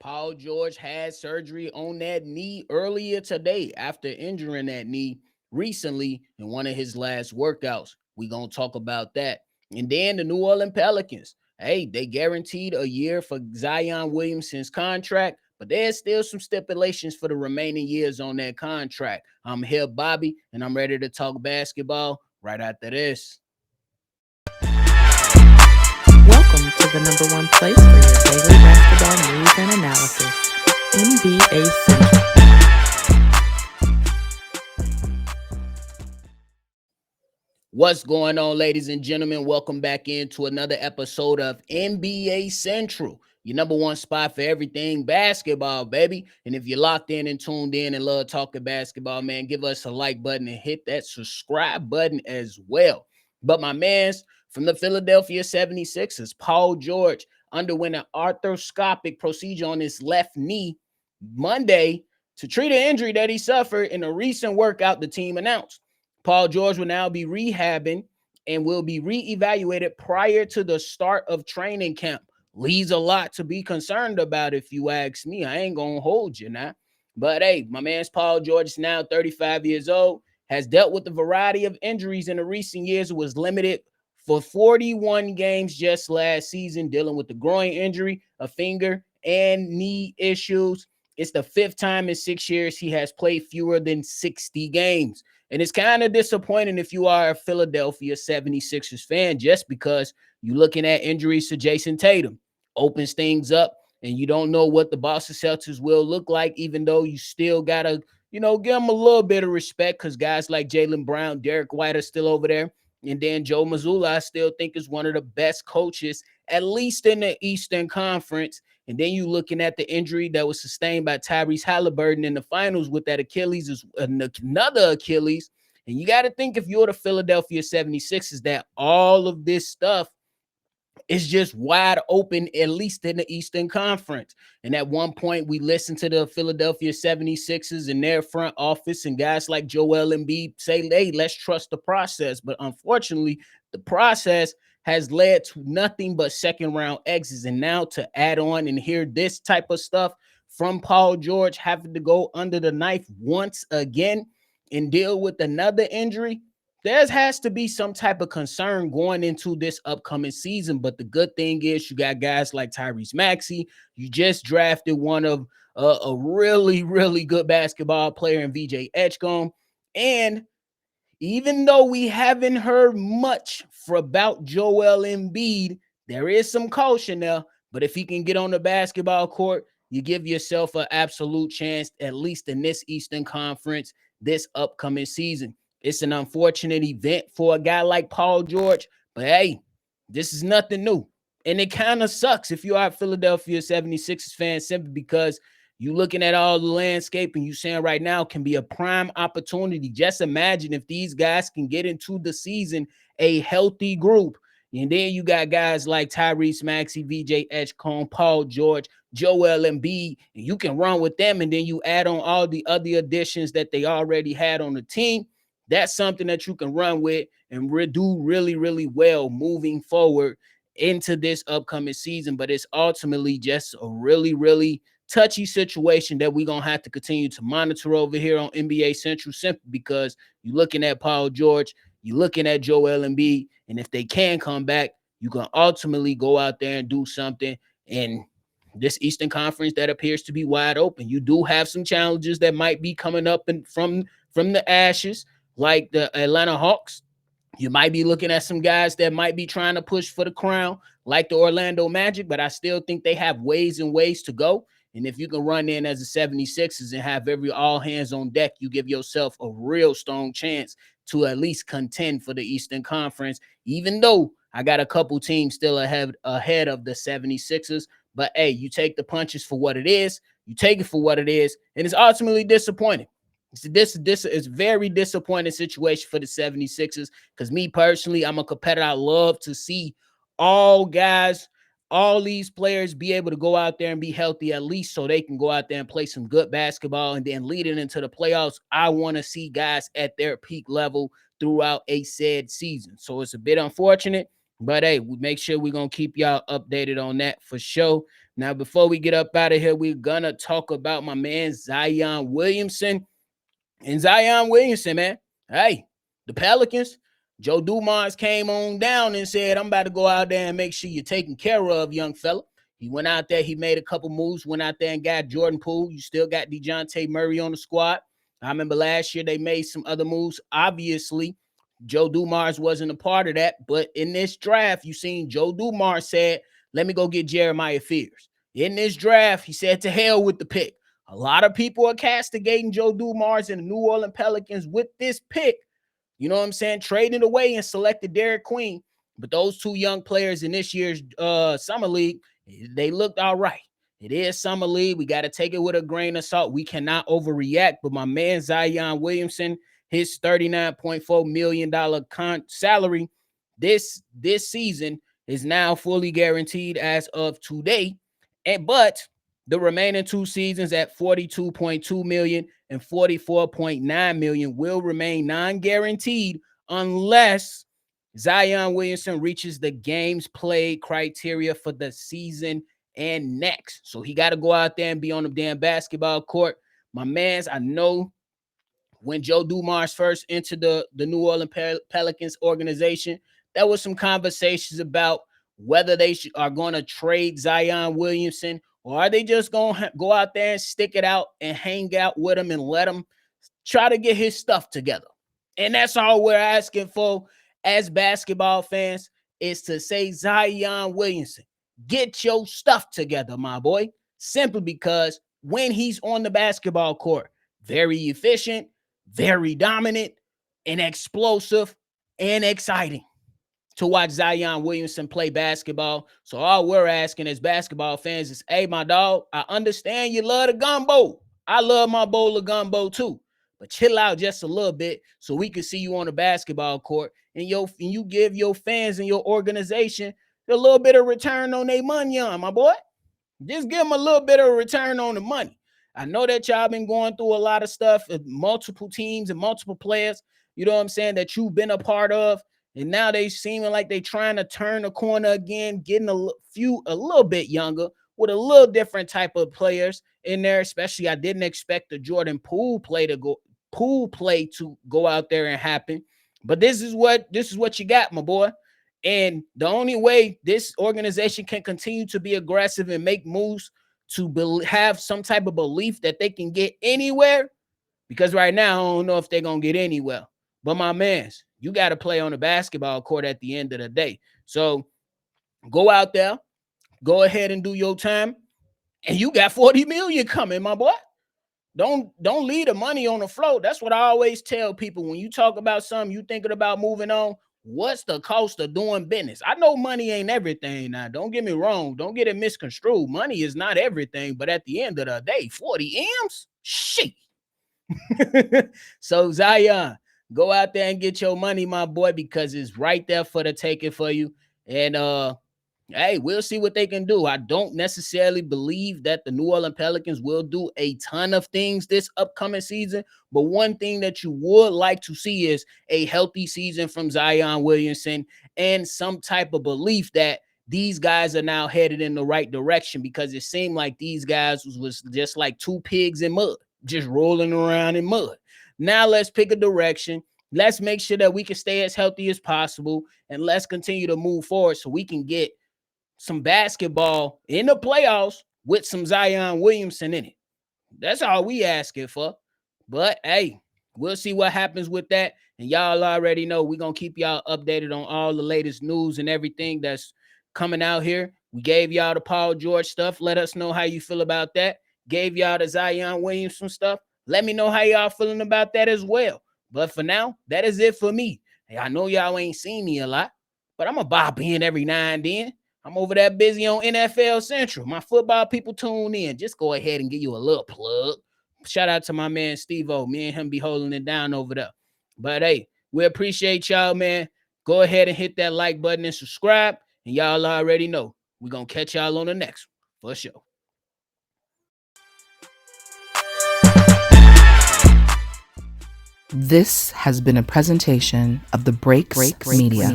Paul George had surgery on that knee earlier today after injuring that knee recently in one of his last workouts. We're going to talk about that. And then the New Orleans Pelicans. Hey, they guaranteed a year for Zion Williamson's contract, but there's still some stipulations for the remaining years on that contract. I'm here, Bobby, and I'm ready to talk basketball right after this. Welcome to the number one place for your daily basketball news and analysis, NBA Central. What's going on, ladies and gentlemen? Welcome back into another episode of NBA Central, your number one spot for everything basketball, baby. And if you're locked in and tuned in and love talking basketball, man, give us a like button and hit that subscribe button as well. But my man's from the Philadelphia 76ers, Paul George, underwent an arthroscopic procedure on his left knee Monday to treat an injury that he suffered in a recent workout the team announced. Paul George will now be rehabbing and will be reevaluated prior to the start of training camp. Leaves a lot to be concerned about, if you ask me. I ain't going to hold you now. But hey, my man's Paul George is now 35 years old, has dealt with a variety of injuries in the recent years, was limited for 41 games just last season, dealing with the groin injury, a finger, and knee issues. It's the fifth time in 6 years he has played fewer than 60 games. And it's kind of disappointing if you are a Philadelphia 76ers fan, just because you're looking at injuries to Jason Tatum. Opens things up, and you don't know what the Boston Celtics will look like, even though you still got to, give them a little bit of respect, because guys like Jaylen Brown, Derek White are still over there. And then Joe Mazzulla, I still think, is one of the best coaches, at least in the Eastern Conference. And then you looking at the injury that was sustained by Tyrese Halliburton in the finals with that Achilles, is another Achilles. And you got to think, if you're the Philadelphia 76ers, that all of this stuff is just wide open, at least in the Eastern Conference. And at one point, we listened to the Philadelphia 76ers and their front office and guys like Joel Embiid say, hey, let's trust the process. But unfortunately, the process has led to nothing but second round exits. And now to add on and hear this type of stuff from Paul George having to go under the knife once again and deal with another injury, there has to be some type of concern going into this upcoming season. But the good thing is you got guys like Tyrese Maxey. You just drafted one of a really, really good basketball player in VJ Edgecombe. And even though we haven't heard much about Joel Embiid, there is some caution there. But if he can get on the basketball court, you give yourself an absolute chance, at least in this Eastern Conference, this upcoming season. It's an unfortunate event for a guy like Paul George, but hey, this is nothing new. And it kind of sucks if you are a Philadelphia 76ers fan, simply because you looking at all the landscape and you saying right now can be a prime opportunity. Just imagine if these guys can get into the season a healthy group. And then you got guys like Tyrese Maxey, VJ Edgecombe, Paul George, Joel Embiid, and you can run with them. And then you add on all the other additions that they already had on the team. That's something that you can run with and do really, really well moving forward into this upcoming season. But it's ultimately just a really, really touchy situation that we're going to have to continue to monitor over here on NBA Central, simply because you're looking at Paul George, you're looking at Joel Embiid, and if they can come back, you can ultimately go out there and do something. And this Eastern Conference that appears to be wide open, you do have some challenges that might be coming up from the ashes, like the Atlanta Hawks. You might be looking at some guys that might be trying to push for the crown, like the Orlando Magic, but I still think they have ways and ways to go. And if you can run in as a 76ers and have every all hands on deck, you give yourself a real strong chance to at least contend for the Eastern Conference, even though I got a couple teams still ahead of the 76ers. But hey, you take the punches for what it is. You take it for what it is, and it's ultimately disappointing. This is very disappointing situation for the 76ers, because me personally, I'm a competitor. I love to see all guys, all these players be able to go out there and be healthy, at least so they can go out there and play some good basketball. And then leading into the playoffs, I want to see guys at their peak level throughout a said season. So it's a bit unfortunate. But hey, we make sure we're gonna keep y'all updated on that for sure. Now, before we get up out of here, we're gonna talk about my man Zion Williamson. And Zion Williamson, man. Hey, the Pelicans. Joe Dumars came on down and said, I'm about to go out there and make sure you're taken care of, young fella. He went out there, he made a couple moves, went out there and got Jordan Poole. You still got DeJounte Murray on the squad. I remember last year they made some other moves. Obviously, Joe Dumars wasn't a part of that, but in this draft, you seen Joe Dumars said, let me go get Jeremiah Fears. In this draft, he said, to hell with the pick. A lot of people are castigating Joe Dumars and the New Orleans Pelicans with this pick. You know what I'm saying? Trading away and selected Derek Queen. But those two young players in this year's Summer League, they looked all right. It is Summer League. We got to take it with a grain of salt. We cannot overreact. But my man Zion Williamson, his $39.4 million salary this season is now fully guaranteed as of today. But the remaining two seasons at $42.2 million and $44.9 million will remain non-guaranteed unless Zion Williamson reaches the games played criteria for the season and next. So he got to go out there and be on the damn basketball court. My mans, I know when Joe Dumars first entered the New Orleans Pelicans organization, there was some conversations about whether they are going to trade Zion Williamson or are they just going to go out there and stick it out and hang out with him and let him try to get his stuff together. And that's all we're asking for as basketball fans is to say, Zion Williamson, get your stuff together, my boy. Simply because when he's on the basketball court, very efficient, very dominant, and explosive and exciting to watch Zion Williamson play basketball. So all we're asking as basketball fans is, hey, my dog, I understand you love the gumbo. I love my bowl of gumbo too. But chill out just a little bit so we can see you on the basketball court and you give your fans and your organization a little bit of return on their money on, my boy. Just give them a little bit of a return on the money. I know that y'all been going through a lot of stuff, multiple teams and multiple players, you know what I'm saying, that you've been a part of. And now they seeming like they trying to turn the corner again, getting a little bit younger with a little different type of players in there. Especially, I didn't expect the Jordan Poole play to go out there and happen. But this is what you got, my boy. And the only way this organization can continue to be aggressive and make moves to have some type of belief that they can get anywhere, because right now I don't know if they're going to get anywhere. But my mans, you got to play on the basketball court at the end of the day. So go out there, go ahead and do your time, and you got $40 million coming, my boy. Don't leave the money on the floor. That's what I always tell people. When you talk about something, you thinking about moving on, what's the cost of doing business? I know money ain't everything now. Don't get me wrong. Don't get it misconstrued. Money is not everything, but at the end of the day, 40 M's? Shit. So Zion, go out there and get your money, my boy, because it's right there for the taking for you. And hey, we'll see what they can do. I don't necessarily believe that the New Orleans Pelicans will do a ton of things this upcoming season, but one thing that you would like to see is a healthy season from Zion Williamson and some type of belief that these guys are now headed in the right direction, because it seemed like these guys was just like two pigs in mud, just rolling around in mud. Now let's pick a direction. Let's make sure that we can stay as healthy as possible, and let's continue to move forward so we can get some basketball in the playoffs with some Zion Williamson in it. That's all we asking for. But hey, we'll see what happens with that. And y'all already know we're going to keep y'all updated on all the latest news and everything that's coming out here. We gave y'all the Paul George stuff. Let us know how you feel about that. Gave y'all the Zion Williamson stuff. Let me know how y'all feeling about that as well. But for now, that is it for me. Hey, I know y'all ain't seen me a lot, but I'm going to bop in every now and then. I'm over there busy on NFL Central. My football people tune in. Just go ahead and give you a little plug. Shout out to my man Steve-O. Me and him be holding it down over there. But hey, we appreciate y'all, man. Go ahead and hit that like button and subscribe. And y'all already know we're going to catch y'all on the next one for sure. This has been a presentation of the Breaks Media.